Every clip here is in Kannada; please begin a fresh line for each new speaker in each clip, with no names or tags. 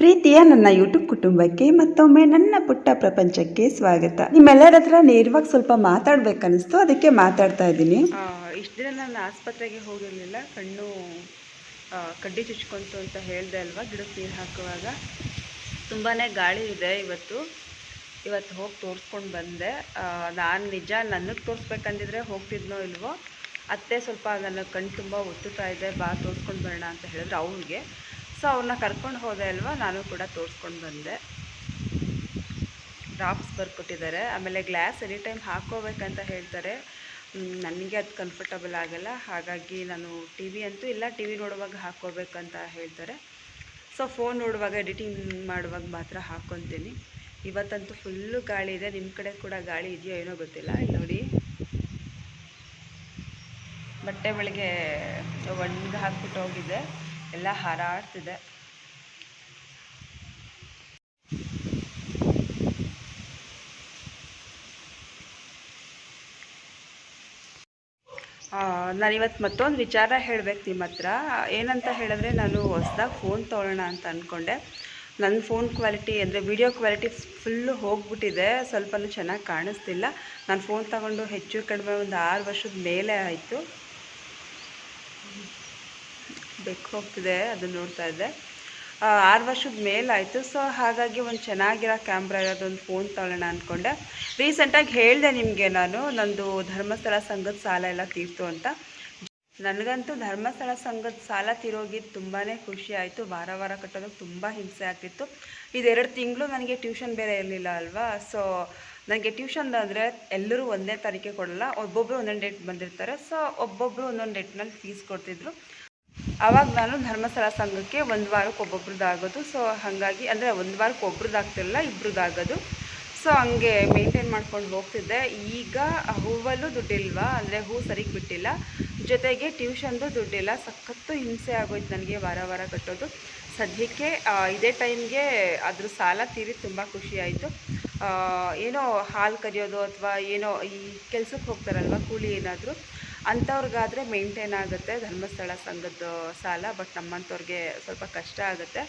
ಪ್ರೀತಿಯ ನನ್ನ ಯೂಟ್ಯೂಬ್ ಕುಟುಂಬಕ್ಕೆ ಮತ್ತೊಮ್ಮೆ ನನ್ನ ಪುಟ್ಟ ಪ್ರಪಂಚಕ್ಕೆ ಸ್ವಾಗತ. ನಿಮ್ಮೆಲ್ಲರ ಹತ್ರ ನೇರವಾಗಿ ಸ್ವಲ್ಪ ಮಾತಾಡ್ಬೇಕನ್ನಿಸ್ತು, ಅದಕ್ಕೆ ಮಾತಾಡ್ತಾ ಇದ್ದೀನಿ.
ಇಷ್ಟು ದಿನ ನಾನು ಆಸ್ಪತ್ರೆಗೆ ಹೋಗಿರಲಿಲ್ಲ, ಕಣ್ಣು ಕಡ್ಡಿ ಚುಚ್ಕೊಂತು ಅಂತ ಹೇಳಿದೆ ಅಲ್ವಾ. ಗಿಡಕ್ಕೆ ನೀರು ಹಾಕುವಾಗ ತುಂಬಾ ಗಾಳಿ ಇದೆ. ಇವತ್ತು ಹೋಗಿ ತೋರಿಸ್ಕೊಂಡು ಬಂದೆ. ನಾನು ನಿಜ ನನಗೆ ತೋರಿಸ್ಬೇಕಂದಿದ್ರೆ ಹೋಗ್ತಿದ್ನೋ ಇಲ್ವೋ, ಅತ್ತೆ ಸ್ವಲ್ಪ ನನ್ನ ಕಣ್ಣು ತುಂಬ ಒತ್ತುತ್ತಾ ಇದೆ, ಬಾ ತೋರಿಸ್ಕೊಂಡು ಬರೋಣ ಅಂತ ಹೇಳಿದ್ರೆ ಅವ್ರಿಗೆ. ಸೊ ಅವ್ರನ್ನ ಕರ್ಕೊಂಡು ಹೋದೆ ಅಲ್ವಾ, ನಾನು ಕೂಡ ತೋರಿಸ್ಕೊಂಡು ಬಂದೆ. ಡ್ರಾಪ್ಸ್ ಬರ್ಕೊಟ್ಟಿದ್ದಾರೆ. ಆಮೇಲೆ ಗ್ಲಾಸ್ ಎನಿ ಟೈಮ್ ಹಾಕ್ಕೋಬೇಕಂತ ಹೇಳ್ತಾರೆ. ನನಗೆ ಅದು ಕಂಫರ್ಟಬಲ್ ಆಗಲ್ಲ, ಹಾಗಾಗಿ ನಾನು ಟಿ ವಿ ಅಂತೂ ಇಲ್ಲ, ಟಿ ವಿ ನೋಡುವಾಗ ಹಾಕ್ಕೋಬೇಕಂತ ಹೇಳ್ತಾರೆ. ಸೊ ಫೋನ್ ನೋಡುವಾಗ ಎಡಿಟಿಂಗ್ ಮಾಡುವಾಗ ಮಾತ್ರ ಹಾಕ್ಕೊತೀನಿ. ಇವತ್ತಂತೂ ಫುಲ್ಲು ಗಾಳಿ ಇದೆ. ನಿಮ್ಮ ಕಡೆ ಕೂಡ ಗಾಳಿ ಇದೆಯೋ ಏನೋ ಗೊತ್ತಿಲ್ಲ. ಇಲ್ಲಿ ನೋಡಿ, ಬಟ್ಟೆ ಬೆಳಗ್ಗೆ ಒಣಗಿ ಹಾಕ್ಬಿಟ್ಟು ಹೋಗಿದೆ, ಎಲ್ಲ ಹಾರಾಡ್ತಿದೆ. ನಾನಿವತ್ತು ಮತ್ತೊಂದು ವಿಚಾರ ಹೇಳಬೇಕು ನಿಮ್ಮ ಹತ್ರ. ಏನಂತ ಹೇಳಿದ್ರೆ, ನಾನು ಹೊಸ್ದಾಗಿ ಫೋನ್ ತೊಗೊಳ್ಳೋಣ ಅಂತ ಅಂದ್ಕೊಂಡೆ. ನನ್ನ ಫೋನ್ ಕ್ವಾಲಿಟಿ ಅಂದರೆ ವಿಡಿಯೋ ಕ್ವಾಲಿಟಿ ಫುಲ್ಲು ಹೋಗ್ಬಿಟ್ಟಿದೆ, ಸ್ವಲ್ಪನೂ ಚೆನ್ನಾಗಿ ಕಾಣಿಸ್ತಿಲ್ಲ. ನಾನು ಫೋನ್ ತಗೊಂಡು ಹೆಚ್ಚು ಕಡಿಮೆ ಒಂದು 6 ವರ್ಷದ ಮೇಲೆ ಆಯಿತು. ಬೆಕ್ಕು ಹೋಗ್ತಿದೆ, ಅದನ್ನು ನೋಡ್ತಾ ಇದ್ದೆ. 6 ವರ್ಷದ ಮೇಲಾಯಿತು. ಸೊ ಹಾಗಾಗಿ ಒಂದು ಚೆನ್ನಾಗಿರೋ ಕ್ಯಾಮ್ರಾ ಇರೋದೊಂದು ಫೋನ್ ತೊಗೊಳ್ಳೋಣ ಅಂದ್ಕೊಂಡೆ. ರೀಸೆಂಟಾಗಿ ಹೇಳಿದೆ ನಿಮಗೆ, ನಂದು ಧರ್ಮಸ್ಥಳ ಸಂಘದ ಸಾಲ ಎಲ್ಲ ತೀರ್ತು ಅಂತ. ನನಗಂತೂ ಧರ್ಮಸ್ಥಳ ಸಂಘದ ಸಾಲ ತೀರೋಗಿದ್ದು ತುಂಬಾ ಖುಷಿ ಆಯಿತು. ವಾರ ಕಟ್ಟೋದಕ್ಕೆ ತುಂಬ ಹಿಂಸೆ ಆಗ್ತಿತ್ತು. ಇದು 2 ತಿಂಗಳು ನನಗೆ ಟ್ಯೂಷನ್ ಬೇರೆ ಇರಲಿಲ್ಲ ಅಲ್ವಾ. ಸೊ ನನಗೆ ಟ್ಯೂಷನ್ ಅಂದರೆ ಎಲ್ಲರೂ ಒಂದೇ ತಾರೀಕಿಗೆ ಕೊಡಲ್ಲ, ಒಬ್ಬೊಬ್ಬರು ಒಂದೊಂದು ಡೇಟ್ ಬಂದಿರ್ತಾರೆ. ಸೊ ಒಬ್ಬೊಬ್ಬರು ಒಂದೊಂದು ಡೇಟ್ನಲ್ಲಿ ಫೀಸ್ ಕೊಡ್ತಿದ್ರು. ಆವಾಗ ನಾನು ಧರ್ಮಸ್ಥಳ ಸಂಘಕ್ಕೆ 1 ವಾರಕ್ಕೆ ಒಬ್ಬೊಬ್ರದ್ದಾಗೋದು. ಸೊ ಹಾಗಾಗಿ ಅಂದರೆ 1 ವಾರಕ್ಕೆ ಒಬ್ರದ್ದಾಗ್ತಿರಲಿಲ್ಲ, ಇಬ್ಬರದ್ದಾಗೋದು. ಸೊ ಹಂಗೆ ಮೇಂಟೈನ್ ಮಾಡ್ಕೊಂಡು ಹೋಗ್ತಿದ್ದೆ. ಈಗ ಹೂವಲ್ಲೂ ದುಡ್ಡಿಲ್ವಾ, ಅಂದರೆ ಹೂ ಸರಿಗೆ ಬಿಟ್ಟಿಲ್ಲ, ಜೊತೆಗೆ ಟ್ಯೂಷನ್ದು ದುಡ್ಡಿಲ್ಲ. ಸಖತ್ತು ಹಿಂಸೆ ಆಗೋಯ್ತು ನನಗೆ ವಾರ ಕಟ್ಟೋದು. ಸದ್ಯಕ್ಕೆ ಇದೇ ಟೈಮ್ಗೆ ಅದ್ರ ಸಾಲ ತೀರಿ ತುಂಬ ಖುಷಿ ಆಯಿತು. ಏನೋ ಹಾಲು ಕರಿಯೋದು ಅಥವಾ ಏನೋ ಈ ಕೆಲಸಕ್ಕೆ ಹೋಗ್ತಾರಲ್ವ, ಕೂಲಿ ಏನಾದರೂ ಅಂಥವ್ರಿಗಾದರೆ ಮೇಂಟೈನ್ ಆಗುತ್ತೆ ಧರ್ಮಸ್ಥಳ ಸಂಘದ ಸಾಲ. ಬಟ್ ನಮ್ಮಂಥವ್ರಿಗೆ ಸ್ವಲ್ಪ ಕಷ್ಟ ಆಗುತ್ತೆ.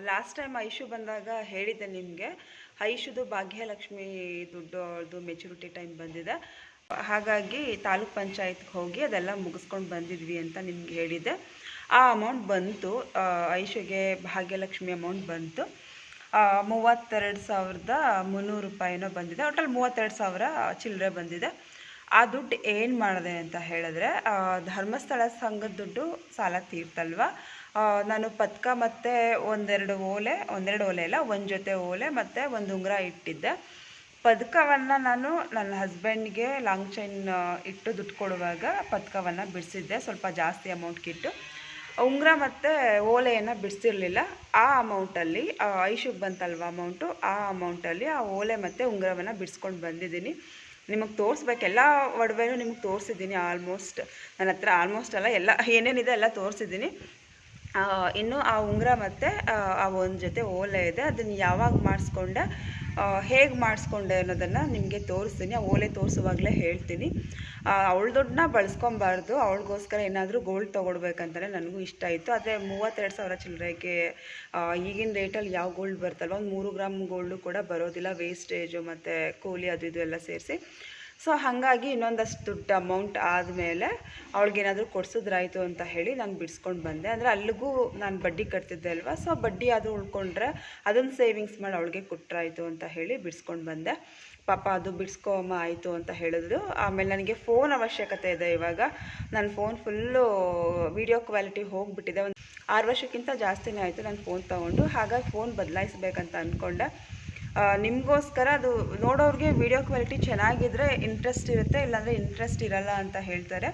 ಲಾಸ್ಟ್ ಟೈಮ್ ಐಶು ಬಂದಾಗ ಹೇಳಿದ್ದೆ ನಿಮಗೆ, ಐಶುದು ಭಾಗ್ಯಲಕ್ಷ್ಮಿ ದುಡ್ಡು ಮೆಚುರಿಟಿ ಟೈಮ್ ಬಂದಿದೆ. ಹಾಗಾಗಿ ತಾಲೂಕ್ ಪಂಚಾಯತ್ಗೆ ಹೋಗಿ ಅದೆಲ್ಲ ಮುಗಿಸ್ಕೊಂಡು ಬಂದಿದ್ವಿ ಅಂತ ನಿಮ್ಗೆ ಹೇಳಿದ್ದೆ. ಆ ಅಮೌಂಟ್ ಬಂತು, ಐಶುಗೆ ಭಾಗ್ಯಲಕ್ಷ್ಮಿ ಅಮೌಂಟ್ ಬಂತು. 32,300 ರೂಪಾಯಿನೋ ಬಂದಿದೆ. ಒಟ್ಟಲ್ಲಿ 32,000 ಚಿಲ್ಲರೆ ಬಂದಿದೆ. ಆ ದುಡ್ಡು ಏನು ಮಾಡಿದೆ ಅಂತ ಹೇಳಿದ್ರೆ, ಧರ್ಮಸ್ಥಳ ಸಂಘದ ದುಡ್ಡು ಸಾಲ ತೀರ್ತಲ್ವ, ನಾನು ಪದಕ ಮತ್ತು ಒಂದೆರಡು ಓಲೆ ಇಲ್ಲ, ಒಂದು ಜೊತೆ ಓಲೆ ಮತ್ತು ಒಂದು ಉಂಗುರ ಇಟ್ಟಿದ್ದೆ. ಪದಕವನ್ನು ನಾನು ನನ್ನ ಹಸ್ಬೆಂಡ್ಗೆ ಲಾಂಗ್ ಚೈನ್ ಇಟ್ಟು ದುಡ್ಡು ಕೊಡುವಾಗ ಪದಕವನ್ನು ಬಿಡಿಸಿದ್ದೆ, ಸ್ವಲ್ಪ ಜಾಸ್ತಿ ಅಮೌಂಟ್ಗಿಟ್ಟು. ಉಂಗುರ ಮತ್ತು ಓಲೆಯನ್ನು ಬಿಡಿಸಿರಲಿಲ್ಲ. ಆ ಅಮೌಂಟಲ್ಲಿ ಐಶುಗೆ ಬಂತಲ್ವ ಅಮೌಂಟು, ಆ ಅಮೌಂಟಲ್ಲಿ ಆ ಓಲೆ ಮತ್ತು ಉಂಗುರವನ್ನು ಬಿಡಿಸ್ಕೊಂಡು ಬಂದಿದ್ದೀನಿ. ನಿಮಗೆ ತೋರಿಸ್ಬೇಕು, ಎಲ್ಲ ಒಡವೆನೂ ನಿಮಗೆ ತೋರಿಸಿದ್ದೀನಿ. ಆಲ್ಮೋಸ್ಟ್ ನನ್ನ ಹತ್ರ ಆಲ್ಮೋಸ್ಟ್ ಅಲ್ಲ, ಎಲ್ಲ ಏನೇನಿದೆ ಎಲ್ಲ ತೋರಿಸಿದ್ದೀನಿ. ಇನ್ನು ಆ ಉಂಗುರ ಮತ್ತು ಆ ಒಂದು ಜೊತೆ ಓಲೆ ಇದೆ, ಅದನ್ನು ಯಾವಾಗ ಮಾಡಿಸ್ಕೊಂಡೆ, ಹೇಗೆ ಮಾಡಿಸ್ಕೊಂಡೆ ಅನ್ನೋದನ್ನು ನಿಮಗೆ ತೋರಿಸ್ತೀನಿ. ಆ ಓಲೆ ತೋರಿಸುವಾಗಲೇ ಹೇಳ್ತೀನಿ. ಅವಳ ದುಡ್ಡನ್ನ ಬಳಸ್ಕೊಬಾರ್ದು, ಅವಳಿಗೋಸ್ಕರ ಏನಾದರೂ ಗೋಲ್ಡ್ ತೊಗೊಡ್ಬೇಕಂತಲೇ ನನಗೂ ಇಷ್ಟ ಇತ್ತು. ಆದರೆ 32,000 ಚಿಲ್ಲರೆಗೆ ಈಗಿನ ರೇಟಲ್ಲಿ ಯಾವ ಗೋಲ್ಡ್ ಬರ್ತಲ್ವ, ಒಂದು 3 ಗ್ರಾಮ್ ಗೋಲ್ಡು ಕೂಡ ಬರೋದಿಲ್ಲ, ವೇಸ್ಟೇಜು ಮತ್ತು ಕೂಲಿ ಅದು ಇದು ಎಲ್ಲ ಸೇರಿಸಿ. ಸೊ ಹಾಗಾಗಿ ಇನ್ನೊಂದಷ್ಟು ದುಡ್ಡು ಅಮೌಂಟ್ ಆದಮೇಲೆ ಅವಳಿಗೇನಾದರೂ ಕೊಡಿಸಿದ್ರಾಯ್ತು ಅಂತ ಹೇಳಿ ನಾನು ಬಿಡಿಸ್ಕೊಂಡು ಬಂದೆ. ಅಂದರೆ ಅಲ್ಲಿಗೂ ನಾನು ಬಡ್ಡಿ ಕಟ್ತಿದ್ದೆ ಅಲ್ವಾ, ಸೊ ಬಡ್ಡಿ ಅದು ಉಳ್ಕೊಂಡ್ರೆ ಅದನ್ನು ಸೇವಿಂಗ್ಸ್ ಮಾಡಿ ಅವಳಿಗೆ ಕೊಟ್ಟರಾಯ್ತು ಅಂತ ಹೇಳಿ ಬಿಡಿಸ್ಕೊಂಡು ಬಂದೆ. ಪಾಪ ಅದು ಬಿಡಿಸ್ಕೊಮ್ಮ ಆಯಿತು ಅಂತ ಹೇಳಿದ್ರು. ಆಮೇಲೆ ನನಗೆ ಫೋನ್ ಅವಶ್ಯಕತೆ ಇದೆ ಇವಾಗ. ನನ್ನ ಫೋನ್ ಫುಲ್ಲು ವಿಡಿಯೋ ಕ್ವಾಲಿಟಿ ಹೋಗಿಬಿಟ್ಟಿದೆ. ಒಂದು 6 ವರ್ಷಕ್ಕಿಂತ ಜಾಸ್ತಿನೇ ಆಯಿತು ನಾನು ಫೋನ್ ತೊಗೊಂಡು. ಹಾಗಾಗಿ ಫೋನ್ ಬದಲಾಯಿಸ್ಬೇಕಂತ ಅಂದ್ಕೊಂಡೆ. ನಿಮಗೋಸ್ಕರ ಅದು ನೋಡೋರಿಗೆ ವಿಡಿಯೋ ಕ್ವಾಲಿಟಿ ಚೆನ್ನಾಗಿದ್ದರೆ ಇಂಟ್ರೆಸ್ಟ್ ಇರುತ್ತೆ, ಇಲ್ಲಾಂದರೆ ಇಂಟ್ರೆಸ್ಟ್ ಇರಲ್ಲ ಅಂತ ಹೇಳ್ತಾರೆ.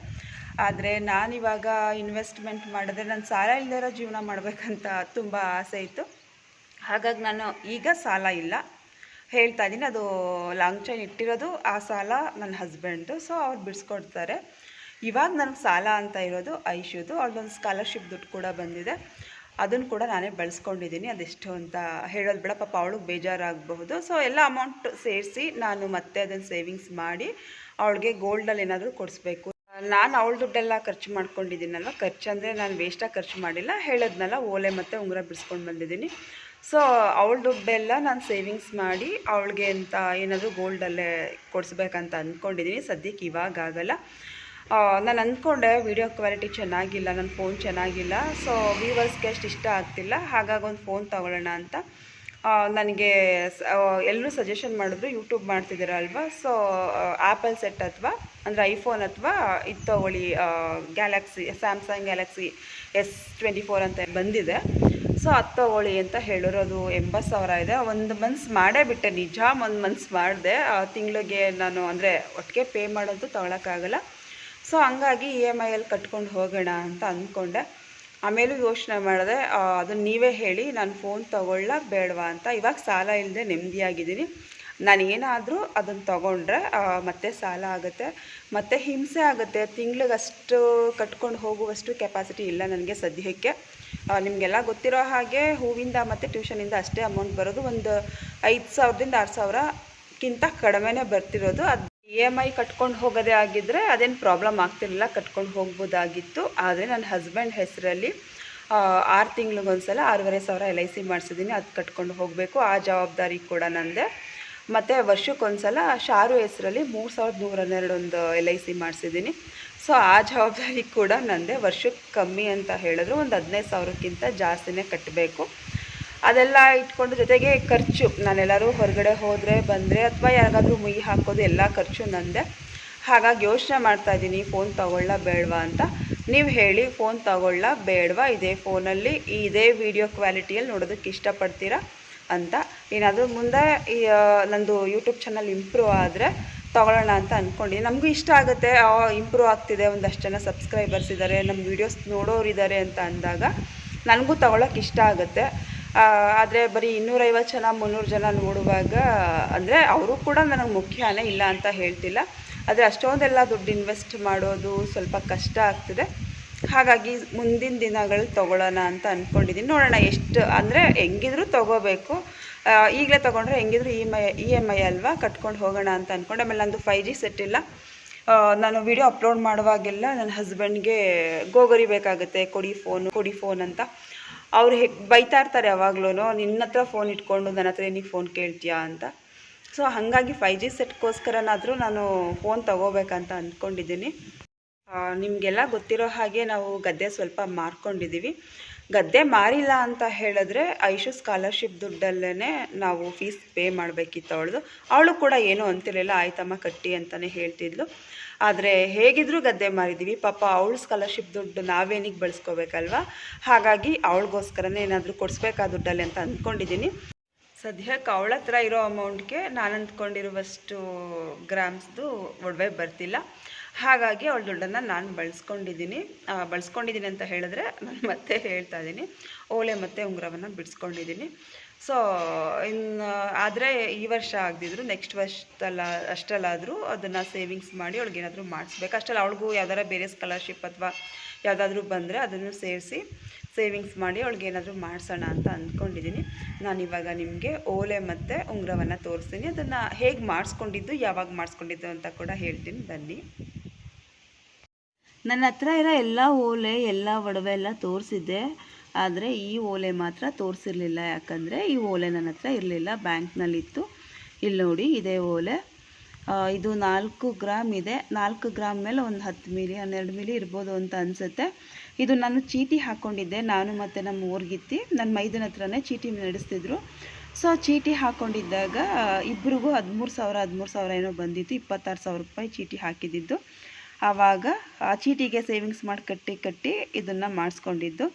ಆದರೆ ನಾನಿವಾಗ ಇನ್ವೆಸ್ಟ್ಮೆಂಟ್ ಮಾಡಿದ್ರೆ ನನ್ನ ಸಾಲ ಇಲ್ಲದಿರೋ ಜೀವನ ಮಾಡಬೇಕಂತ ತುಂಬ ಆಸೆ ಇತ್ತು. ಹಾಗಾಗಿ ನಾನು ಈಗ ಸಾಲ ಇಲ್ಲ ಹೇಳ್ತಾ ಇದ್ದೀನಿ. ಅದು ಲಾಂಗ್ ಚೈನ್ ಇಟ್ಟಿರೋದು ಆ ಸಾಲ ನನ್ನ ಹಸ್ಬೆಂಡ್ದು, ಸೊ ಅವ್ರು ಬಿಡಿಸ್ಕೊಡ್ತಾರೆ. ಇವಾಗ ನನಗೆ ಸಾಲ ಅಂತ ಇರೋದು ಐಶುದು. ಅವ್ರದ್ದೊಂದು ಸ್ಕಾಲರ್ಶಿಪ್ ದುಡ್ಡು ಕೂಡ ಬಂದಿದೆ, ಅದನ್ನು ಕೂಡ ನಾನೇ ಬಳಸ್ಕೊಂಡಿದ್ದೀನಿ. ಅದೆಷ್ಟು ಅಂತ ಹೇಳೋದು ಬೇಡ, ಪಾಪ ಅವಳಿಗೆ ಬೇಜಾರಾಗಬಹುದು. ಸೊ ಎಲ್ಲ ಅಮೌಂಟ್ ಸೇರಿಸಿ ನಾನು ಮತ್ತೆ ಅದನ್ನು ಸೇವಿಂಗ್ಸ್ ಮಾಡಿ ಅವಳಿಗೆ ಗೋಲ್ಡಲ್ಲಿ ಏನಾದರೂ ಕೊಡಿಸ್ಬೇಕು. ನಾನು ಅವಳ ದುಡ್ಡೆಲ್ಲ ಖರ್ಚು ಮಾಡ್ಕೊಂಡಿದ್ದೀನಲ್ವ, ಖರ್ಚು ಅಂದರೆ ನಾನು ವೇಸ್ಟಾಗಿ ಖರ್ಚು ಮಾಡಿಲ್ಲ, ಹೇಳಿದ್ನಲ್ಲ ಓಲೆ ಮತ್ತು ಉಂಗುರ ಬಿಡಿಸ್ಕೊಂಡು ಬಂದಿದ್ದೀನಿ. ಸೊ ಅವಳ ದುಡ್ಡೆಲ್ಲ ನಾನು ಸೇವಿಂಗ್ಸ್ ಮಾಡಿ ಅವಳಿಗೆ ಅಂತ ಏನಾದರೂ ಗೋಲ್ಡಲ್ಲೇ ಕೊಡಿಸ್ಬೇಕಂತ ಅಂದ್ಕೊಂಡಿದ್ದೀನಿ. ಸದ್ಯಕ್ಕೆ ಇವಾಗ ಆಗಲ್ಲ. ನಾನು ಅಂದ್ಕೊಂಡೆ ವಿಡಿಯೋ ಕ್ವಾಲಿಟಿ ಚೆನ್ನಾಗಿಲ್ಲ, ನನ್ನ ಫೋನ್ ಚೆನ್ನಾಗಿಲ್ಲ, ಸೊ ವ್ಯೂವರ್ಸ್ಗೆ ಅಷ್ಟು ಇಷ್ಟ ಆಗ್ತಿಲ್ಲ, ಹಾಗಾಗಿ ಒಂದು ಫೋನ್ ತೊಗೊಳ್ಳೋಣ ಅಂತ ನನಗೆ ಎಲ್ಲರೂ ಸಜೆಷನ್ ಮಾಡಿದ್ರು. ಯೂಟ್ಯೂಬ್ ಮಾಡ್ತಿದ್ದೀರ ಅಲ್ವಾ, ಸೊ ಆ್ಯಪಲ್ ಸೆಟ್ ಅಥವಾ ಅಂದರೆ ಐಫೋನ್ ಅಥವಾ ಇದು ತೊಗೊಳ್ಳಿ, ಗ್ಯಾಲಕ್ಸಿ ಸ್ಯಾಮ್ಸಂಗ್ ಗ್ಯಾಲಕ್ಸಿ S24 ಅಂತ ಬಂದಿದೆ, ಸೊ ಅದು ತೊಗೊಳ್ಳಿ ಅಂತ ಹೇಳಿದ್ರು. ಅದು 80,000 ಇದೆ. ಒಂದು ಮನ್ಸು ಮಾಡೇ ಬಿಟ್ಟೆ, ನಿಜ ಒಂದು ಮನ್ಸು ಮಾಡಿದೆ. ತಿಂಗಳಿಗೆ ನಾನು ಅಂದರೆ ಒಟ್ಟಿಗೆ ಪೇ ಮಾಡೋದು ತೊಗೊಳಕ್ಕಾಗಲ್ಲ, ಸೊ ಹಂಗಾಗಿ EMI ಅಲ್ಲಿ ಕಟ್ಕೊಂಡು ಹೋಗೋಣ ಅಂತ ಅಂದ್ಕೊಂಡೆ. ಆಮೇಲೂ ಯೋಚನೆ ಮಾಡಿದೆ, ಅದನ್ನು ನೀವೇ ಹೇಳಿ ನಾನು ಫೋನ್ ತೊಗೊಳ್ಳ ಬೇಡವಾ ಅಂತ. ಇವಾಗ ಸಾಲ ಇಲ್ಲದೆ ನೆಮ್ಮದಿಯಾಗಿದ್ದೀನಿ. ನಾನು ಏನಾದರೂ ಅದನ್ನು ತೊಗೊಂಡ್ರೆ ಮತ್ತೆ ಸಾಲ ಆಗುತ್ತೆ, ಮತ್ತು ಹಿಂಸೆ ಆಗುತ್ತೆ. ತಿಂಗ್ಳಿಗಷ್ಟು ಕಟ್ಕೊಂಡು ಹೋಗುವಷ್ಟು ಕೆಪಾಸಿಟಿ ಇಲ್ಲ ನನಗೆ ಸದ್ಯಕ್ಕೆ. ನಿಮಗೆಲ್ಲ ಗೊತ್ತಿರೋ ಹಾಗೆ ಹೂವಿಂದ ಮತ್ತು ಟ್ಯೂಷನಿಂದ ಅಷ್ಟೇ ಅಮೌಂಟ್ ಬರೋದು. ಒಂದು 5,000ದಿಂದ 6,000ಕ್ಕಿಂತ ಕಡಿಮೆನೇ ಬರ್ತಿರೋದು. ಅದು EMI ಕಟ್ಕೊಂಡು ಹೋಗೋದೇ ಆಗಿದ್ದರೆ ಅದೇನು ಪ್ರಾಬ್ಲಮ್ ಆಗ್ತಿರಲಿಲ್ಲ, ಕಟ್ಕೊಂಡು ಹೋಗ್ಬೋದಾಗಿತ್ತು. ಆದರೆ ನನ್ನ ಹಸ್ಬೆಂಡ್ ಹೆಸರಲ್ಲಿ 6 ತಿಂಗಳಿಗೊಂದ್ಸಲ 6,500 LIC ಮಾಡಿಸಿದ್ದೀನಿ, ಅದು ಕಟ್ಕೊಂಡು ಹೋಗಬೇಕು. ಆ ಜವಾಬ್ದಾರಿ ಕೂಡ ನಂದೆ. ಮತ್ತು ವರ್ಷಕ್ಕೊಂದ್ಸಲ ಶಾರು ಹೆಸರಲ್ಲಿ 3,112 ಒಂದು LIC ಮಾಡಿಸಿದ್ದೀನಿ, ಸೊ ಆ ಜವಾಬ್ದಾರಿ ಕೂಡ ನಂದೆ. ವರ್ಷಕ್ಕೆ ಕಮ್ಮಿ ಅಂತ ಹೇಳಿದ್ರು ಒಂದು 15,000ಕ್ಕಿಂತ ಜಾಸ್ತಿನೇ ಕಟ್ಟಬೇಕು. ಅದೆಲ್ಲ ಇಟ್ಕೊಂಡು ಜೊತೆಗೆ ಖರ್ಚು, ನಾನೆಲ್ಲರೂ ಹೊರಗಡೆ ಹೋದರೆ ಬಂದರೆ ಅಥವಾ ಯಾರಿಗಾದ್ರೂ ಮುಯಿ ಹಾಕೋದು ಎಲ್ಲ ಖರ್ಚು ನಂದೆ. ಹಾಗಾಗಿ ಯೋಚನೆ ಮಾಡ್ತಾಯಿದ್ದೀನಿ ಫೋನ್ ತೊಗೊಳ್ಳ ಬೇಡವಾ ಅಂತ. ನೀವು ಹೇಳಿ, ಫೋನ್ ತೊಗೊಳ್ಳ ಬೇಡವಾ? ಇದೇ ಫೋನಲ್ಲಿ ಇದೇ ವಿಡಿಯೋ ಕ್ವಾಲಿಟಿಯಲ್ಲಿ ನೋಡೋದಕ್ಕೆ ಇಷ್ಟಪಡ್ತೀರಾ ಅಂತ. ಏನಾದರೂ ಮುಂದೆ ನಂದು ಯೂಟ್ಯೂಬ್ ಚಾನಲ್ ಇಂಪ್ರೂವ್ ಆದರೆ ತೊಗೊಳ್ಳೋಣ ಅಂತ ಅಂದ್ಕೊಂಡಿದ್ದೀನಿ. ನಮಗೂ ಇಷ್ಟ ಆಗುತ್ತೆ, ಇಂಪ್ರೂವ್ ಆಗ್ತಿದೆ, ಒಂದಷ್ಟು ಜನ ಸಬ್ಸ್ಕ್ರೈಬರ್ಸ್ ಇದ್ದಾರೆ, ನಮ್ಮ ವೀಡಿಯೋಸ್ ನೋಡೋರಿದ್ದಾರೆ ಅಂತ ಅಂದಾಗ ನನಗೂ ತೊಗೊಳಕ್ಕೆ ಇಷ್ಟ ಆಗುತ್ತೆ. ಆದರೆ ಬರೀ 250 ಜನ 300 ಜನ ನೋಡುವಾಗ ಅಂದರೆ ಅವರು ಕೂಡ ನನಗೆ ಮುಖ್ಯನೇ, ಇಲ್ಲ ಅಂತ ಹೇಳ್ತಿಲ್ಲ. ಆದರೆ ಅಷ್ಟೊಂದೆಲ್ಲ ದುಡ್ಡು ಇನ್ವೆಸ್ಟ್ ಮಾಡೋದು ಸ್ವಲ್ಪ ಕಷ್ಟ ಆಗ್ತಿದೆ. ಹಾಗಾಗಿ ಮುಂದಿನ ದಿನಗಳಲ್ಲಿ ತೊಗೊಳ್ಳೋಣ ಅಂತ ಅಂದ್ಕೊಂಡಿದ್ದೀನಿ. ನೋಡೋಣ ಎಷ್ಟು ಅಂದರೆ ಹೆಂಗಿದ್ರು ತೊಗೋಬೇಕು. ಈಗಲೇ ತೊಗೊಂಡ್ರೆ ಹೆಂಗಿದ್ರು EMI ಅಲ್ವಾ, ಕಟ್ಕೊಂಡು ಹೋಗೋಣ ಅಂತ ಅಂದ್ಕೊಂಡೆ. ಆಮೇಲೆ ನಂದು 5G ಸೆಟ್ ಇಲ್ಲ. ನಾನು ವಿಡಿಯೋ ಅಪ್ಲೋಡ್ ಮಾಡುವಾಗೆಲ್ಲ ನನ್ನ ಹಸ್ಬೆಂಡ್ಗೆ ಗೋಗರಿ ಬೇಕಾಗುತ್ತೆ, ಕೊಡಿ ಫೋನ್ ಅಂತ. ಅವ್ರು ಬೈತಾ ಇರ್ತಾರೆ ಯಾವಾಗ್ಲೂ, ನಿನ್ನ ಹತ್ರ ಫೋನ್ ಇಟ್ಕೊಂಡು ನನ್ನ ಹತ್ರ ಏನಕ್ಕೆ ಫೋನ್ ಕೇಳ್ತೀಯಾ ಅಂತ. ಸೊ ಹಾಗಾಗಿ 5G ಸೆಟ್ಗೋಸ್ಕರನಾದರೂ ನಾನು ಫೋನ್ ತೊಗೋಬೇಕಂತ ಅಂದ್ಕೊಂಡಿದ್ದೀನಿ. ನಿಮಗೆಲ್ಲ ಗೊತ್ತಿರೋ ಹಾಗೆ ನಾವು ಗದ್ದೆ ಸ್ವಲ್ಪ ಮಾರ್ಕೊಂಡಿದ್ದೀವಿ. ಗದ್ದೆ ಮಾರಿಲ್ಲ ಅಂತ ಹೇಳಿದ್ರೆ ಐಶು ಸ್ಕಾಲರ್ಶಿಪ್ ದುಡ್ಡಲ್ಲೇ ನಾವು ಫೀಸ್ ಪೇ ಮಾಡಬೇಕಿತ್ತು ಅವಳದು. ಅವಳು ಕೂಡ ಏನೂ ಅಂತಿರಲಿಲ್ಲ, ಆಯ್ತಮ್ಮ ಕಟ್ಟಿ ಅಂತಲೇ ಹೇಳ್ತಿದ್ಲು. ಆದರೆ ಹೇಗಿದ್ದರೂ ಗದ್ದೆ ಮಾರಿದ್ದೀವಿ, ಪಾಪ ಅವಳು ಸ್ಕಾಲರ್ಶಿಪ್ ದುಡ್ಡು ನಾವೇನಿಗೆ ಬಳಸ್ಕೋಬೇಕಲ್ವ. ಹಾಗಾಗಿ ಅವಳಿಗೋಸ್ಕರನೇ ಏನಾದರೂ ಕೊಡಿಸ್ಬೇಕಾ ದುಡ್ಡಲ್ಲಿ ಅಂತ ಅಂದ್ಕೊಂಡಿದ್ದೀನಿ. ಸದ್ಯಕ್ಕೆ ಅವಳ ಹತ್ರ ಇರೋ ಅಮೌಂಟ್ಗೆ ನಾನು ಅಂದ್ಕೊಂಡಿರುವಷ್ಟು ಗ್ರಾಮ್ಸ್ದು ಒಡವೆ ಬರ್ತಿಲ್ಲ. ಹಾಗಾಗಿ ಅವಳ ದುಡ್ಡನ್ನು ನಾನು ಬಳಸ್ಕೊಂಡಿದ್ದೀನಿ ಅಂತ ಹೇಳಿದ್ರೆ ನಾನು ಮತ್ತೆ ಹೇಳ್ತಾ ಇದ್ದೀನಿ, ಓಲೆ ಮತ್ತು ಉಂಗುರವನ್ನು ಬಿಡಿಸ್ಕೊಂಡಿದ್ದೀನಿ. ಸೊ ಇನ್ನು ಆದರೆ ಈ ವರ್ಷ ಆಗದಿದ್ರು ನೆಕ್ಸ್ಟ್ ಅಷ್ಟಲ್ಲಾದರೂ ಅದನ್ನು ಸೇವಿಂಗ್ಸ್ ಮಾಡಿ ಅವಳಿಗೇನಾದರೂ ಮಾಡಿಸ್ಬೇಕು. ಅಷ್ಟಲ್ಲ ಅವಳಿಗೂ ಯಾವ್ದಾರ ಬೇರೆ ಸ್ಕಾಲರ್ಶಿಪ್ ಅಥವಾ ಯಾವುದಾದ್ರೂ ಬಂದರೆ ಅದನ್ನು ಸೇರಿಸಿ ಸೇವಿಂಗ್ಸ್ ಮಾಡಿ ಅವಳಿಗೇನಾದರೂ ಮಾಡಿಸೋಣ ಅಂತ ಅಂದ್ಕೊಂಡಿದ್ದೀನಿ. ನಾನಿವಾಗ ನಿಮಗೆ ಓಲೆ ಮತ್ತು ಉಂಗುರವನ್ನು ತೋರಿಸ್ತೀನಿ. ಅದನ್ನು ಹೇಗೆ ಮಾಡಿಸ್ಕೊಂಡಿದ್ದು, ಯಾವಾಗ ಮಾಡಿಸ್ಕೊಂಡಿದ್ದು ಅಂತ ಕೂಡ ಹೇಳ್ತೀನಿ, ಬನ್ನಿ. ನನ್ನ ಹತ್ರ ಇರೋ ಎಲ್ಲ ಓಲೆ ಎಲ್ಲ ಒಡವೆ ಎಲ್ಲ ತೋರಿಸಿದ್ದೆ, ಆದರೆ ಈ ಓಲೆ ಮಾತ್ರ ತೋರಿಸಿರಲಿಲ್ಲ. ಯಾಕಂದರೆ ಈ ಓಲೆ ನನ್ನ ಹತ್ರ ಇರಲಿಲ್ಲ, ಬ್ಯಾಂಕ್ನಲ್ಲಿತ್ತು. ಇಲ್ಲಿ ನೋಡಿ, ಇದೇ ಓಲೆ. ಇದು 4 ಗ್ರಾಮ್ ಇದೆ. 4 ಗ್ರಾಮ್ ಮೇಲೆ ಒಂದು 10 ಮಿಲಿ 12 ಮಿಲಿ ಇರ್ಬೋದು ಅಂತ ಅನಿಸುತ್ತೆ. ಇದು ನಾನು ಚೀಟಿ ಹಾಕ್ಕೊಂಡಿದ್ದೆ, ನಾನು ಮತ್ತು ನಮ್ಮ ಊರ್ಗಿತ್ತಿ ನನ್ನ ಮೈದನ ಹತ್ರನೇ ಚೀಟಿ ನಡೆಸ್ತಿದ್ರು. ಸೊ ಚೀಟಿ ಹಾಕ್ಕೊಂಡಿದ್ದಾಗ ಇಬ್ಬರಿಗೂ 13,000 ಏನೋ ಬಂದಿತ್ತು. 26,000 ರೂಪಾಯಿ ಚೀಟಿ ಹಾಕಿದ್ದಿದ್ದು. ಆವಾಗ ಆ ಚೀಟಿಗೆ ಸೇವಿಂಗ್ಸ್ ಮಾಡಿ ಕಟ್ಟಿ ಇದನ್ನು ಮಾಡಿಸ್ಕೊಂಡಿದ್ದು.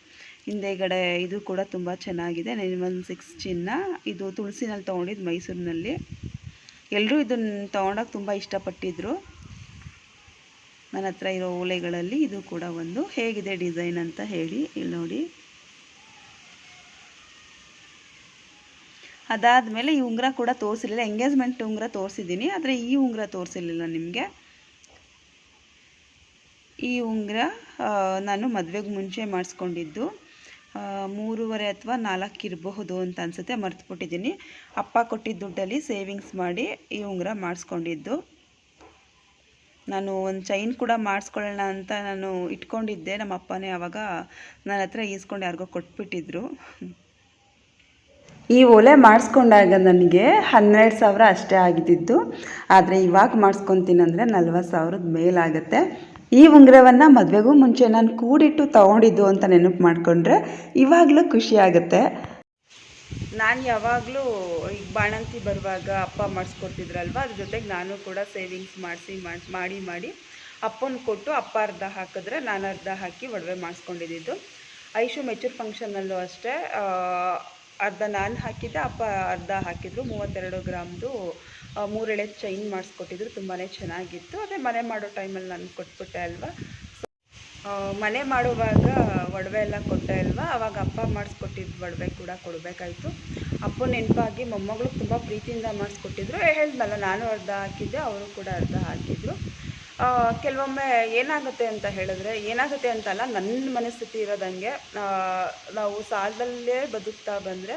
ಹಿಂದೆಗಡೆ ಇದು ಕೂಡ ತುಂಬ ಚೆನ್ನಾಗಿದೆ, 916 ಚಿನ್ನ. ಇದು ತುಳಸಿನಲ್ಲಿ ತೊಗೊಂಡಿದ್ದು, ಮೈಸೂರಿನಲ್ಲಿ. ಎಲ್ಲರೂ ಇದನ್ನು ತೊಗೊಂಡಾಗ ತುಂಬ ಇಷ್ಟಪಟ್ಟಿದ್ರು. ನನ್ನ ಹತ್ರ ಇರೋ ಓಲೆಗಳಲ್ಲಿ ಇದು ಕೂಡ ಒಂದು. ಹೇಗಿದೆ ಡಿಸೈನ್ ಅಂತ ಹೇಳಿ. ಇಲ್ಲಿ ನೋಡಿ. ಅದಾದಮೇಲೆ ಈ ಉಂಗುರ ಕೂಡ ತೋರಿಸಿರಲಿಲ್ಲ, ಎಂಗೇಜ್ಮೆಂಟ್ ಉಂಗುರ ತೋರಿಸಿದ್ದೀನಿ, ಆದರೆ ಈ ಉಂಗುರ ತೋರಿಸಿರಲಿಲ್ಲ ನಿಮಗೆ. ಈ ಉಂಗುರ ನಾನು ಮದುವೆಗೆ ಮುಂಚೆ ಮಾಡಿಸ್ಕೊಂಡಿದ್ದು. 3.5 ಅಥವಾ 4 ಇರಬಹುದು ಅಂತ ಅನಿಸುತ್ತೆ, ಮರ್ತುಬಿಟ್ಟಿದ್ದೀನಿ. ಅಪ್ಪ ಕೊಟ್ಟಿದ್ದ ದುಡ್ಡಲ್ಲಿ ಸೇವಿಂಗ್ಸ್ ಮಾಡಿ ಈ ಉಂಗುರ ಮಾಡಿಸ್ಕೊಂಡಿದ್ದು. ನಾನು ಒಂದು ಚೈನ್ ಕೂಡ ಮಾಡಿಸ್ಕೊಳ್ಳೋಣ ಅಂತ ನಾನು ಇಟ್ಕೊಂಡಿದ್ದೆ. ನಮ್ಮ ಅಪ್ಪನೇ ಆವಾಗ ನನ್ನ ಹತ್ರ ಈಸ್ಕೊಂಡು ಯಾರಿಗೋ ಕೊಟ್ಬಿಟ್ಟಿದ್ರು.
ಈ ಒಲೆ ಮಾಡಿಸ್ಕೊಂಡಾಗ ನನಗೆ 12,000 ಅಷ್ಟೇ ಆಗಿದ್ದಿದ್ದು. ಆದರೆ ಇವಾಗ ಮಾಡಿಸ್ಕೊತೀನಂದರೆ 40,000 ಮೇಲಾಗುತ್ತೆ. ಈ ಉಂಗುರವನ್ನು ಮದುವೆಗೂ ಮುಂಚೆ ನಾನು ಕೂಡಿಟ್ಟು ತೊಗೊಂಡಿದ್ದು ಅಂತ ನೆನಪು ಮಾಡಿಕೊಂಡ್ರೆ ಇವಾಗಲೂ ಖುಷಿ ಆಗುತ್ತೆ.
ನಾನು ಯಾವಾಗಲೂ ಈಗ ಬಾಣಂತಿ ಬರುವಾಗ ಅಪ್ಪ ಮಾಡಿಸ್ಕೊಡ್ತಿದ್ರಲ್ವ, ಅದ್ರ ಜೊತೆಗೆ ನಾನು ಕೂಡ ಸೇವಿಂಗ್ಸ್ ಮಾಡಿ ಅಪ್ಪನ ಕೊಟ್ಟು ಅಪ್ಪ ಅರ್ಧ ಹಾಕಿದ್ರೆ ನಾನು ಅರ್ಧ ಹಾಕಿ ಒಡವೆ ಮಾಡಿಸ್ಕೊಂಡಿದ್ದು. ಐಶು ಮೆಚೂರ್ ಫಂಕ್ಷನಲ್ಲೂ ಅಷ್ಟೇ ಅರ್ಧ ನಾನು ಹಾಕಿದ್ದೆ, ಅಪ್ಪ ಅರ್ಧ ಹಾಕಿದ್ರು. 32 ಗ್ರಾಮ್ದು 3 ಎಳೆ ಚೈನ್ ಮಾಡಿಸ್ಕೊಟ್ಟಿದ್ರು, ತುಂಬಾ ಚೆನ್ನಾಗಿತ್ತು. ಅದೇ ಮನೆ ಮಾಡೋ ಟೈಮಲ್ಲಿ ನಾನು ಕೊಟ್ಬಿಟ್ಟೆ ಅಲ್ವಾ. ಮನೆ ಮಾಡುವಾಗ ಒಡವೆ ಎಲ್ಲ ಕೊಟ್ಟೆ ಅಲ್ವಾ, ಆವಾಗ ಅಪ್ಪ ಮಾಡಿಸ್ಕೊಟ್ಟಿದ್ದು ಒಡವೆ ಕೂಡ ಕೊಡಬೇಕಾಯ್ತು. ಅಪ್ಪ ನೆನಪಾಗಿ ಮೊಮ್ಮಗಳು ತುಂಬ ಪ್ರೀತಿಯಿಂದ ಮಾಡಿಸ್ಕೊಟ್ಟಿದ್ರು. ಹೇಳಿದ್ನಲ್ಲ, ನಾನು ಅರ್ಧ ಹಾಕಿದ್ದೆ, ಅವರು ಕೂಡ ಅರ್ಧ ಹಾಕಿದ್ರು. ಕೆಲವೊಮ್ಮೆ ಏನಾಗುತ್ತೆ ಅಂತ ಹೇಳಿದ್ರೆ, ಏನಾಗುತ್ತೆ ಅಂತಲ್ಲ, ನನ್ನ ಮನಸ್ಥಿತಿ ಇರೋದಂಗೆ, ನಾವು ಸಾಲದಲ್ಲೇ ಬದುಕ್ತಾ ಬಂದರೆ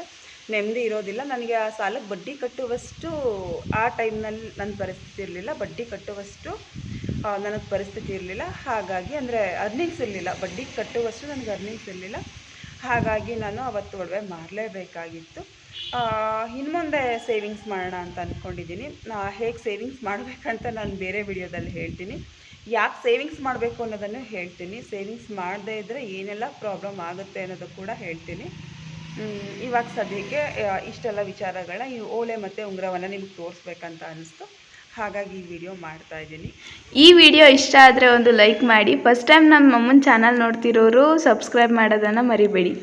ನೆಮ್ಮದಿ ಇರೋದಿಲ್ಲ. ನನಗೆ ಆ ಸಾಲಕ್ಕೆ ಬಡ್ಡಿ ಕಟ್ಟುವಷ್ಟು ಆ ಟೈಮ್ನಲ್ಲಿ ನನ್ನ ಪರಿಸ್ಥಿತಿ ಇರಲಿಲ್ಲ. ಬಡ್ಡಿ ಕಟ್ಟುವಷ್ಟು ನನಗೆ ಪರಿಸ್ಥಿತಿ ಇರಲಿಲ್ಲ. ಹಾಗಾಗಿ ಅಂದರೆ ಅರ್ನಿಂಗ್ಸ್ ಇರಲಿಲ್ಲ, ಬಡ್ಡಿ ಕಟ್ಟುವಷ್ಟು ನನಗೆ ಅರ್ನಿಂಗ್ಸ್ ಇರಲಿಲ್ಲ. ಹಾಗಾಗಿ ನಾನು ಅವತ್ತು ಒಡವೆ ಮಾರಲೇಬೇಕಾಗಿತ್ತು. ಇನ್ನು ಮುಂದೆ ಸೇವಿಂಗ್ಸ್ ಮಾಡೋಣ ಅಂತ ಅಂದ್ಕೊಂಡಿದ್ದೀನಿ. ಹೇಗೆ ಸೇವಿಂಗ್ಸ್ ಮಾಡಬೇಕಂತ ನಾನು ಬೇರೆ ವಿಡಿಯೋದಲ್ಲಿ ಹೇಳ್ತೀನಿ. ಯಾಕೆ ಸೇವಿಂಗ್ಸ್ ಮಾಡಬೇಕು ಅನ್ನೋದನ್ನು ಹೇಳ್ತೀನಿ. ಸೇವಿಂಗ್ಸ್ ಮಾಡದೇ ಇದ್ದರೆ ಏನೆಲ್ಲ ಪ್ರಾಬ್ಲಮ್ ಆಗುತ್ತೆ ಅನ್ನೋದು ಕೂಡ ಹೇಳ್ತೀನಿ. ಇವಾಗ ಸದ್ಯಕ್ಕೆ ಇಷ್ಟೆಲ್ಲ ವಿಚಾರಗಳನ್ನ ಈ ಓಲೆ ಮತ್ತು ಉಂಗುರವನ್ನು ನಿಮ್ಗೆ ತೋರಿಸ್ಬೇಕಂತ ಅನ್ನಿಸ್ತು. ಹಾಗಾಗಿ ಈ ವಿಡಿಯೋ ಮಾಡ್ತಾ ಇದ್ದೀನಿ.
ಈ ವಿಡಿಯೋ ಇಷ್ಟ ಆದರೆ ಒಂದು ಲೈಕ್ ಮಾಡಿ. ಫಸ್ಟ್ ಟೈಮ್ ನಮ್ಮ ಅಮ್ಮನ ಚಾನಲ್ ನೋಡ್ತಿರೋರು ಸಬ್ಸ್ಕ್ರೈಬ್ ಮಾಡೋದನ್ನು ಮರಿಬೇಡಿ.